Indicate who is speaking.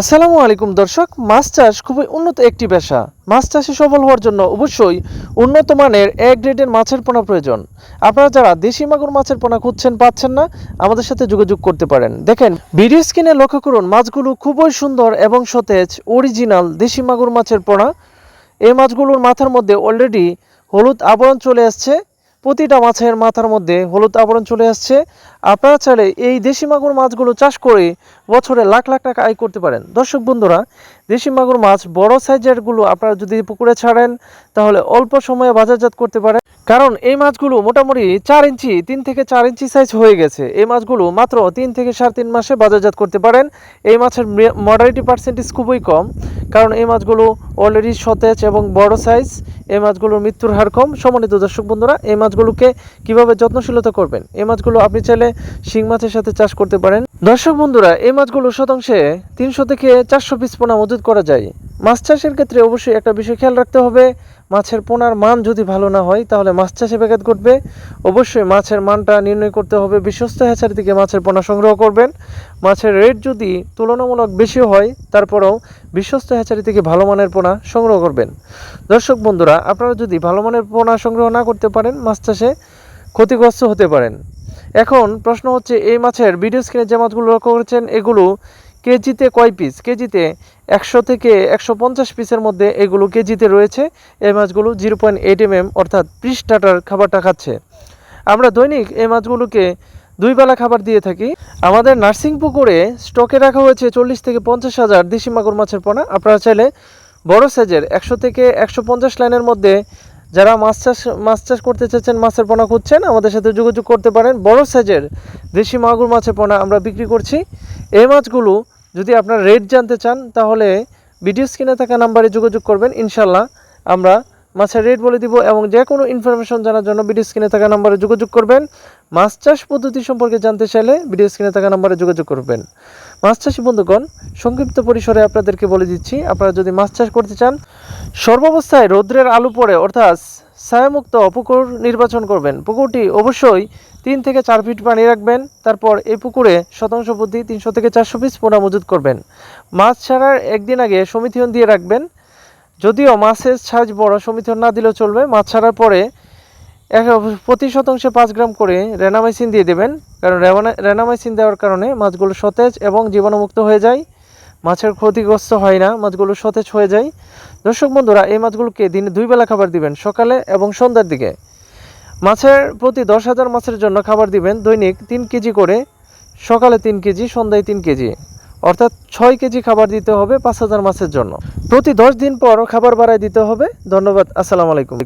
Speaker 1: আসসালামু আলাইকুম দর্শক, মাছ চাষ খুবই উন্নত একটি পেশা। মাছ চাষে সফল হওয়ার জন্য অবশ্যই উন্নত মানের এ গ্রেডের মাছের পোনা প্রয়োজন। আপনারা যারা দেশি মাগুর মাছের পোনা খুঁজছেন, পাচ্ছেন না, আমাদের সাথে যোগাযোগ করতে পারেন। দেখেন ভিডিও স্ক্রিনে লক্ষ্য করুন, মাছগুলো খুবই সুন্দর এবং সতেজ অরিজিনাল দেশি মাগুর মাছের পোনা। এই মাছগুলোর মাথার মধ্যে অলরেডি হলুদ আবরণ চলে আসছে। প্রতিটা মাছের মাথার মধ্যে হলুদ আবরণ চলে আসছে। আপনারা চাইলে এই দেশি মাগুর মাছগুলো চাষ করে বছরে লাখ লাখ টাকা আয় করতে পারেন। দর্শক বন্ধুরা, দেশি মাগুর মাছ বড় সাইজেরগুলো আপনারা যদি পুকুরে ছাড়েন তাহলে অল্প সময়ে বাজারজাত করতে পারেন, কারণ এই মাছগুলো মোটামুটি 4 ইঞ্চি 3 থেকে 4 ইঞ্চি সাইজ হয়ে গেছে। এই মাছগুলো মাত্র 3 থেকে 3.5 মাসে বাজারজাত করতে পারেন। এই মাছের মর্টালিটি পার্সেন্টেজ খুবই কম, কারণ এই মাছগুলো অলরেডি সতেজ এবং বড় সাইজ। এই মাছগুলোর মৃত্যুর হার কম। সম্মানিত দর্শক বন্ধুরা, এই মাছগুলোকে কিভাবে যত্নশীলতা করবেন, এই মাছগুলো আপনি চাইলে শিং মাছের সাথে চাষ করতে পারেন। দর্শক বন্ধুরা, এই মাছগুলো শতাংশে 300 থেকে 400 পিস পোনা মজুত করা যায়। মাছ চাষের ক্ষেত্রে অবশ্যই একটা বিষয় খেয়াল রাখতে হবে, মাছের পোনার মান যদি ভালো না হয় তাহলে মাছ চাষে ব্যাঘাত ঘটবে। অবশ্যই মাছের মানটা নির্ণয় করতে হবে। বিশ্বস্ত হ্যাচারি থেকে মাছের পোনা সংগ্রহ করবেন। মাছের রেট যদি তুলনামূলক বেশি হয় তারপরেও বিশ্বস্ত হ্যাচারি থেকে ভালো মানের পোনা সংগ্রহ করবেন। দর্শক বন্ধুরা, আপনারা যদি ভালো মানের পোনা সংগ্রহ না করতে পারেন, মাছ চাষে ক্ষতিগ্রস্ত হতে পারেন। এখন প্রশ্ন হচ্ছে, এই মাছের ভিডিও স্ক্রিনে যে মাছগুলো লক্ষ্য করেছেন এগুলো কেজিতে কয় পিস? কেজিতে 100 থেকে 150 পিসের মধ্যে এগুলো কেজিতে রয়েছে। এই মাছগুলো 0.8 mm অর্থাৎ 20 টাটার খাবারটা খাচ্ছে। আমরা দৈনিক এই মাছগুলোকে 2 বেলা খাবার দিয়ে থাকি। আমাদের নার্সিং পুকুরে স্টকে রাখা হয়েছে 40 থেকে 50 হাজার দেশি মাগুর মাছের পোনা। আপনারা চাইলে বড় সাইজের 100 থেকে 150 লাইনের মধ্যে যারা মাছ চাষ করতে চাচ্ছেন, মাছের পোনা খুঁজছেন, আমাদের সাথে যোগাযোগ করতে পারেন। বড় সাইজের দেশি মাগুর মাছের পোনা আমরা বিক্রি করছি। এই মাছগুলো যদি আপনার রেট জানতে চান তাহলে ভিডিও স্ক্রিনে থাকা নাম্বারে যোগাযোগ করবেন। ইনশাল্লাহ আমরা মাছের রেট বলে দিব, এবং যে কোনো ইনফরমেশন জানার জন্য ভিডিও স্ক্রিনে থাকা নাম্বারে যোগাযোগ করবেন। মাছ চাষ পদ্ধতি সম্পর্কে জানতে চাইলে ভিডিও স্ক্রিনে থাকা নাম্বারে যোগাযোগ করবেন। মাছ চাষি বন্ধুগণ, সংক্ষিপ্ত পরিসরে আপনাদেরকে বলে দিচ্ছি, আপনারা যদি মাছ চাষ করতে চান সর্বাবস্থায় রৌদ্রের আলো পড়ে অর্থাৎ ছায়ামুক্ত পুকুর নির্বাচন করবেন। পুকুরটি অবশ্যই 3 থেকে 4 ফিট পানি রাখবেন। তারপর এই পুকুরে শতাংশ প্রতি 300 থেকে 400 পিস পোনা মজুত করবেন। মাছ ছাড়ার একদিন আগে সমিতিহন দিয়ে রাখবেন। যদিও মাছের সাইজ বড়, সমিতিহন না দিলেও চলবে। মাছ ছাড়ার পরে প্রতি শতাংশে 5 গ্রাম করে রেনামাইসিন দিয়ে দেবেন, কারণ রেনামাইসিন দেওয়ার কারণে মাছগুলো সতেজ এবং জীবাণুমুক্ত হয়ে যায়। মাছের ক্ষতিগ্রস্ত হয় না, মাছগুলো সতেজ হয়ে যায়। দর্শক বন্ধুরা, এই মাছগুলোকে দিনে 2 বেলা খাবার দিবেন, সকালে এবং সন্ধ্যার দিকে। মাছের প্রতি 10,000 মাছের জন্য খাবার দিবেন দৈনিক 3 কেজি করে, সকালে 3 কেজি, সন্ধ্যায় 3 কেজি, অর্থাৎ 6 কেজি খাবার দিতে হবে 5,000 মাছের জন্য। প্রতি 10 দিন পর খাবার বাড়ায় দিতে হবে। ধন্যবাদ। আসসালামু আলাইকুম।